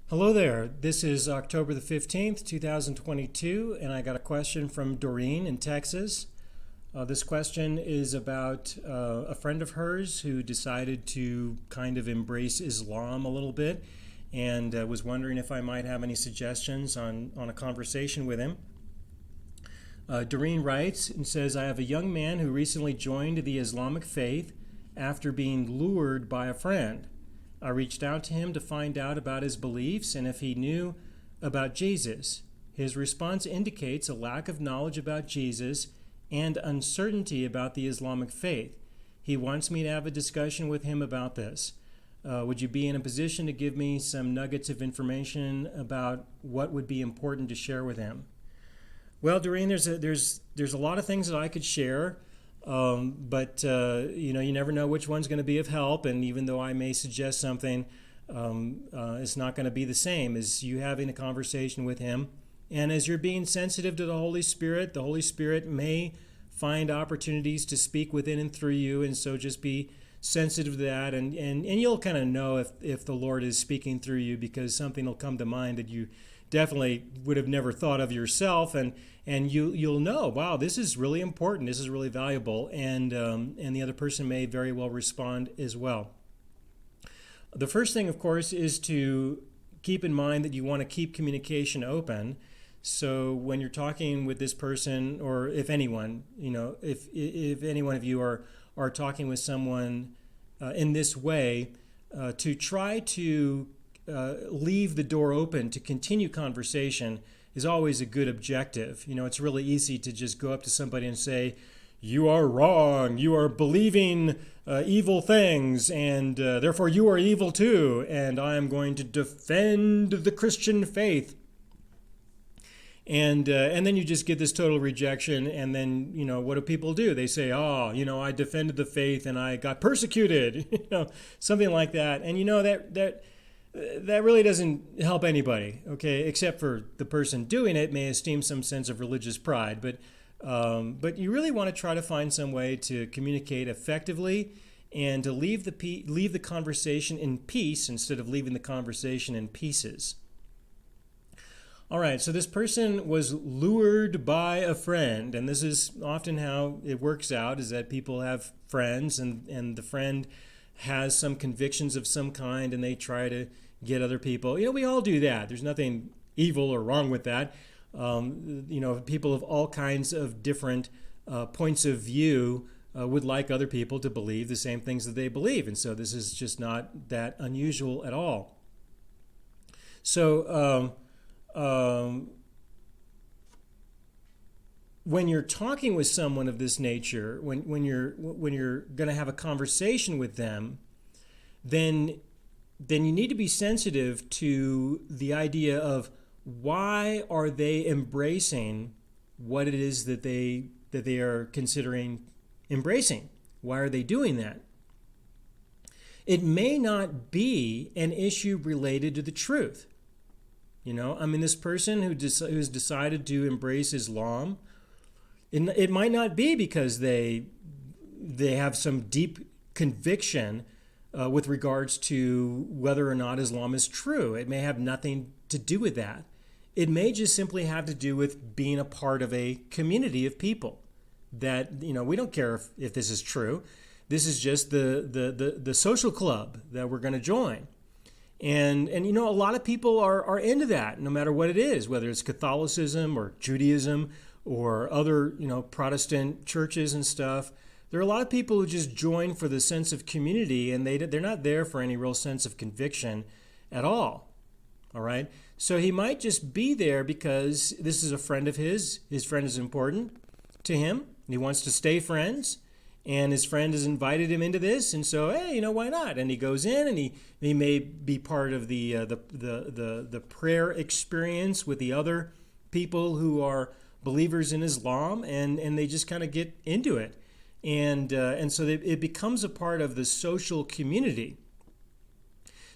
Hello there. This is October the 15th, 2022, and I got a question from Doreen in Texas. This question is about a friend of hers who decided to kind of embrace Islam a little bit and was wondering if I might have any suggestions on a conversation with him. Doreen writes and says, I have a young man who recently joined the Islamic faith after being lured by a friend. I reached out to him to find out about his beliefs and if he knew about Jesus. His response indicates a lack of knowledge about Jesus and uncertainty about the Islamic faith. He wants me to have a discussion with him about this. Would you be in a position to give me some nuggets of information about what would be important to share with him? Well, Doreen, there's a lot of things that I could share. But you never know which one's going to be of help, and even though I may suggest something, it's not going to be the same as you having a conversation with him. And as you're being sensitive to the Holy Spirit may find opportunities to speak within and through you, and so just be sensitive to that, and you'll kind of know if the Lord is speaking through you, because something will come to mind that you definitely would have never thought of yourself, and you'll know, wow, this is really important, this is really valuable, and the other person may very well respond as well. The first thing, of course, is to keep in mind that you want to keep communication open. So when you're talking with this person, or if anyone, if any one of you are talking with someone in this way, to try to leave the door open to continue conversation is always a good objective. It's really easy to just go up to somebody and say, you are wrong, you are believing evil things, and therefore you are evil too, and I am going to defend the Christian faith. And then you just get this total rejection, and then, what do people do? They say, I defended the faith and I got persecuted, something like that. And that really doesn't help anybody, okay, except for the person doing it may esteem some sense of religious pride. But you really want to try to find some way to communicate effectively and to leave the conversation in peace instead of leaving the conversation in pieces. All right, so this person was lured by a friend, and this is often how it works out, is that people have friends, and the friend has some convictions of some kind, and they try to get other people. We all do that. There's nothing evil or wrong with that. People of all kinds of different points of view would like other people to believe the same things that they believe, and so this is just not that unusual at all. So when you're talking with someone of this nature, when you're going to have a conversation with them, then you need to be sensitive to the idea of why are they embracing what it is that they are considering embracing. Why are they doing that? It may not be an issue related to the truth. This person who's decided to embrace Islam, it might not be because they have some deep conviction with regards to whether or not Islam is true. It may have nothing to do with that. It may just simply have to do with being a part of a community of people that, we don't care if this is true. This is just the social club that we're going to join. And a lot of people are into that, no matter what it is, whether it's Catholicism or Judaism or other, Protestant churches and stuff. There are a lot of people who just join for the sense of community, and they're not there for any real sense of conviction at all. All right? So he might just be there because this is a friend of his. His friend is important to him. He wants to stay friends. And his friend has invited him into this, and so, hey, why not? And he goes in, and he may be part of the prayer experience with the other people who are believers in Islam, and they just kind of get into it, and so it becomes a part of the social community.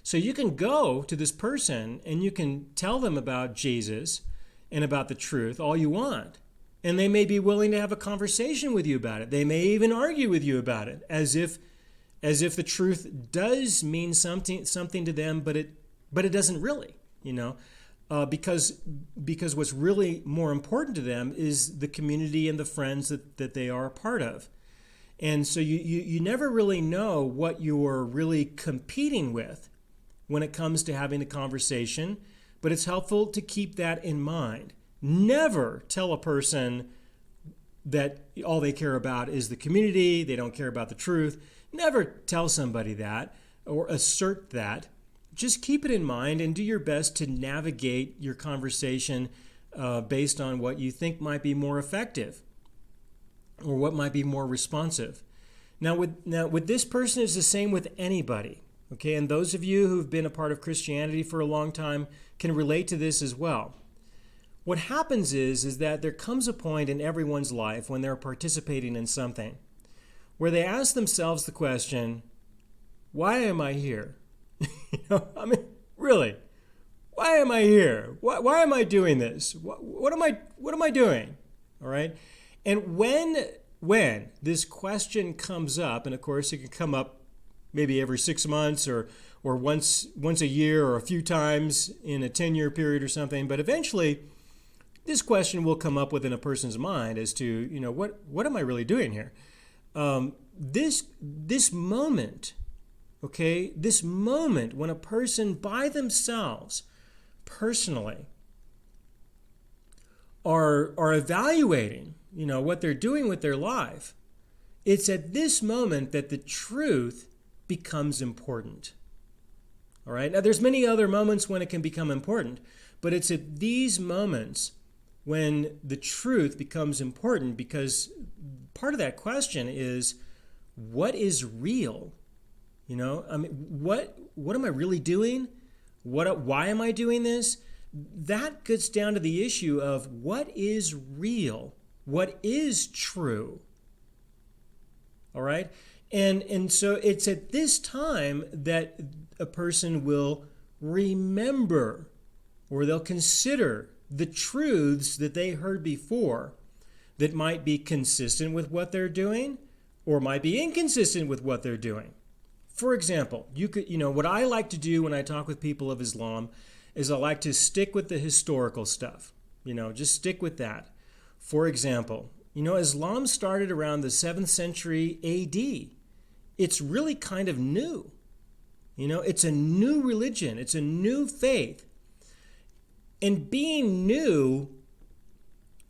So you can go to this person and you can tell them about Jesus and about the truth all you want. And they may be willing to have a conversation with you about it. They may even argue with you about it, as if the truth does mean something to them, but it doesn't really. because what's really more important to them is the community and the friends that they are a part of. And so you never really know what you're really competing with when it comes to having a conversation, but it's helpful to keep that in mind. Never tell a person that all they care about is the community, they don't care about the truth. Never tell somebody that or assert that. Just keep it in mind and do your best to navigate your conversation based on what you think might be more effective or what might be more responsive. Now with this person, it's the same with anybody. Okay, and those of you who've been a part of Christianity for a long time can relate to this as well. What happens is that there comes a point in everyone's life when they're participating in something where they ask themselves the question, why am I here? Really, why am I here? Why am I doing this? What am I doing? All right. And when this question comes up, and of course it can come up maybe every 6 months or once a year or a few times in a 10-year period or something, but eventually this question will come up within a person's mind as to, what am I really doing here? This moment, okay, this moment when a person by themselves, personally, are evaluating, what they're doing with their life, it's at this moment that the truth becomes important. All right. Now, there's many other moments when it can become important, but it's at these moments when the truth becomes important, because part of that question is, what is real? What am I really doing? Why am I doing this? That gets down to the issue of what is real, what is true. All right? And so it's at this time that a person will remember, or they'll consider the truths that they heard before that might be consistent with what they're doing or might be inconsistent with what they're doing. For example, what I like to do when I talk with people of Islam is I like to stick with the historical stuff. Just stick with that. For example, Islam started around the 7th century AD. It's really kind of new. It's a new religion. It's a new faith. And being new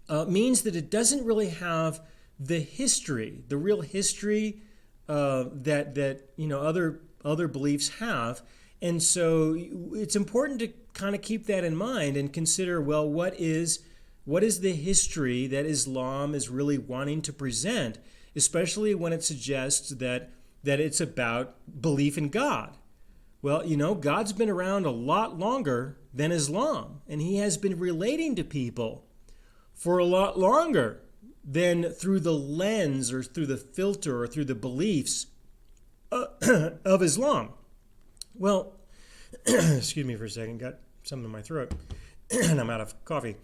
means that it doesn't really have the history, the real history that other beliefs have. And so it's important to kind of keep that in mind and consider, well, what is the history that Islam is really wanting to present, especially when it suggests that it's about belief in God. Well, God's been around a lot longer than Islam, and he has been relating to people for a lot longer than through the lens or through the filter or through the beliefs of Islam. Well, excuse me for a second, got something in my throat, and I'm out of coffee.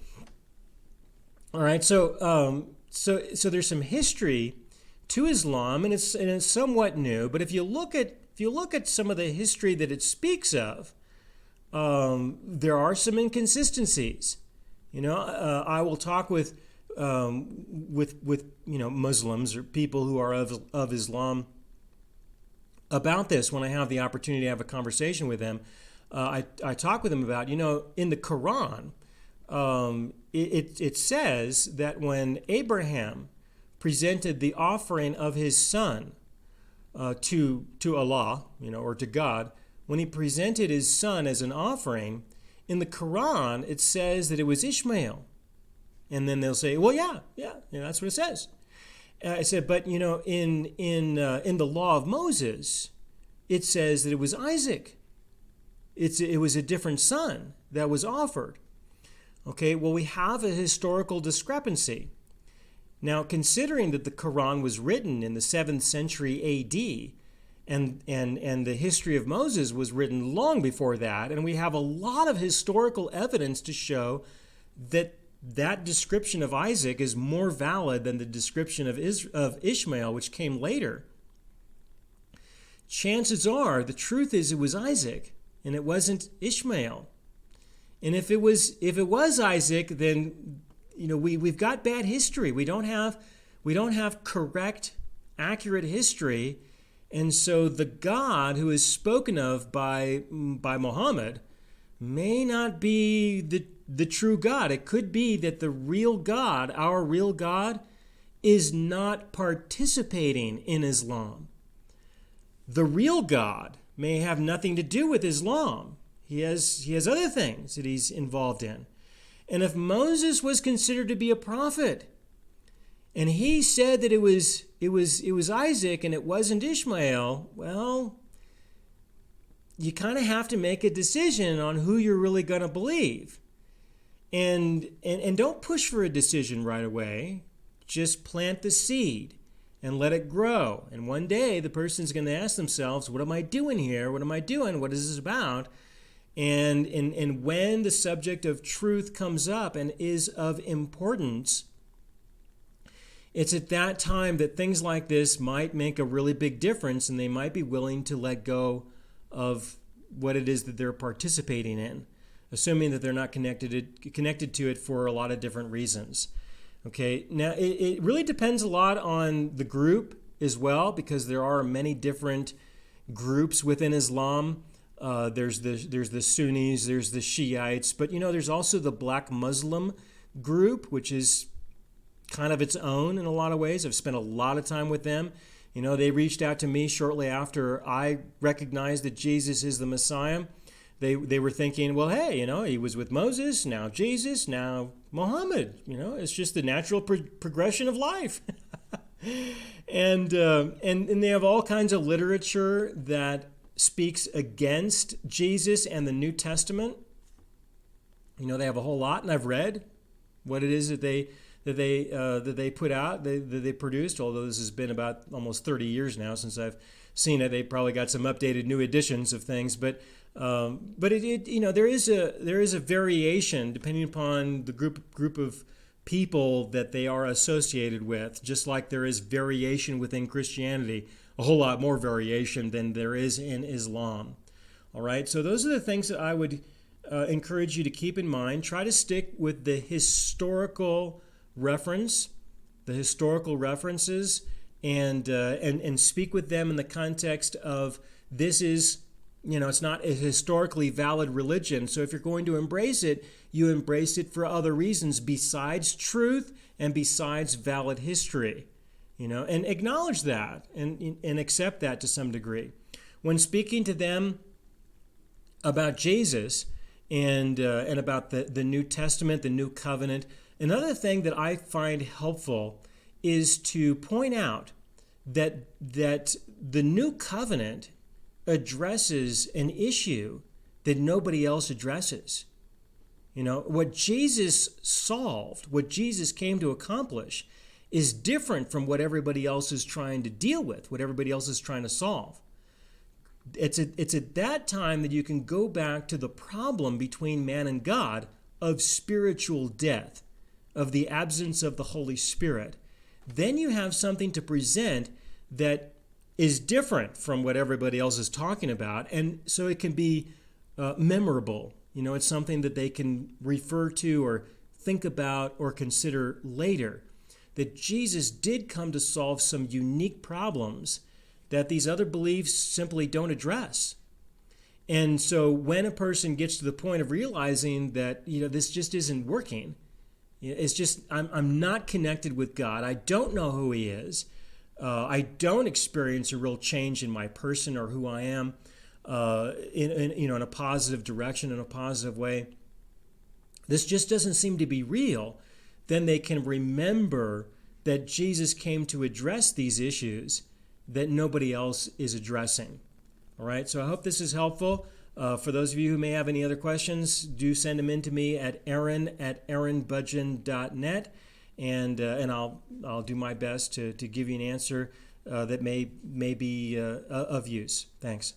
All right, so there's some history to Islam, and it's somewhat new. But if you look at some of the history that it speaks of, there are some inconsistencies. I will talk with Muslims or people who are of Islam about this when I have the opportunity to have a conversation with them. I talk with them about, in the Quran, it says that when Abraham presented the offering of his son to Allah, or to God, when he presented his son as an offering, in the Quran it says that it was Ishmael. And then they'll say, well, yeah, that's what it says. I said, but in the law of Moses, it says that it was Isaac. It was a different son that was offered. Okay, well, we have a historical discrepancy. Now, considering that the Quran was written in the 7th century AD, and the history of Moses was written long before that, and we have a lot of historical evidence to show that description of Isaac is more valid than the description of Ishmael, which came later. Chances are the truth is it was Isaac and it wasn't Ishmael. And if it was Isaac, then we've got bad history. We don't have correct, accurate history. And so the God who is spoken of by Muhammad may not be the true God. It could be that the real God, our real God, is not participating in Islam. The real God may have nothing to do with Islam. He has other things that he's involved in. And if Moses was considered to be a prophet, and he said that it was Isaac and it wasn't Ishmael, well, you kind of have to make a decision on who you're really going to believe. And don't push for a decision right away. Just plant the seed and let it grow. And one day the person's going to ask themselves, what am I doing here? What am I doing? What is this about? And when the subject of truth comes up and is of importance, it's at that time that things like this might make a really big difference, and they might be willing to let go of what it is that they're participating in, assuming that they're not connected to it for a lot of different reasons. Okay, now it really depends a lot on the group as well, because there are many different groups within Islam. There's the Sunnis, there's the Shiites, but there's also the Black Muslim group, which is kind of its own in a lot of ways. I've spent a lot of time with them. They reached out to me shortly after I recognized that Jesus is the Messiah. They were thinking, well, hey, he was with Moses, now Jesus, now Muhammad. It's just the natural progression of life. and they have all kinds of literature that speaks against Jesus and the New Testament. They have a whole lot, and I've read what it is that they put out, that they produced. Although this has been about almost 30 years now since I've seen it, they probably got some updated new editions of things. But there is a variation depending upon the group of people that they are associated with. Just like there is variation within Christianity, a whole lot more variation than there is in Islam. All right, so those are the things that I would encourage you to keep in mind. Try to stick with the historical reference, the historical references, and speak with them in the context of this is, it's not a historically valid religion. So if you're going to embrace it, you embrace it for other reasons besides truth and besides valid history. And acknowledge that and accept that to some degree. When speaking to them about Jesus and about the New Testament, the New Covenant, another thing that I find helpful is to point out that the New Covenant addresses an issue that nobody else addresses. What Jesus solved, what Jesus came to accomplish, is different from what everybody else is trying to deal with, what everybody else is trying to solve. It's at that time that you can go back to the problem between man and God of spiritual death, of the absence of the Holy Spirit. Then you have something to present that is different from what everybody else is talking about, and so it can be memorable. It's something that they can refer to or think about or consider later. That Jesus did come to solve some unique problems that these other beliefs simply don't address. And so when a person gets to the point of realizing that, this just isn't working, it's just, I'm not connected with God. I don't know who he is. I don't experience a real change in my person or who I am in a positive direction, in a positive way. This just doesn't seem to be real. Then they can remember that Jesus came to address these issues that nobody else is addressing. All right, so I hope this is helpful. For those of you who may have any other questions, do send them in to me at aaron@aaronbudgeon.net, and I'll do my best to give you an answer that may be of use. Thanks.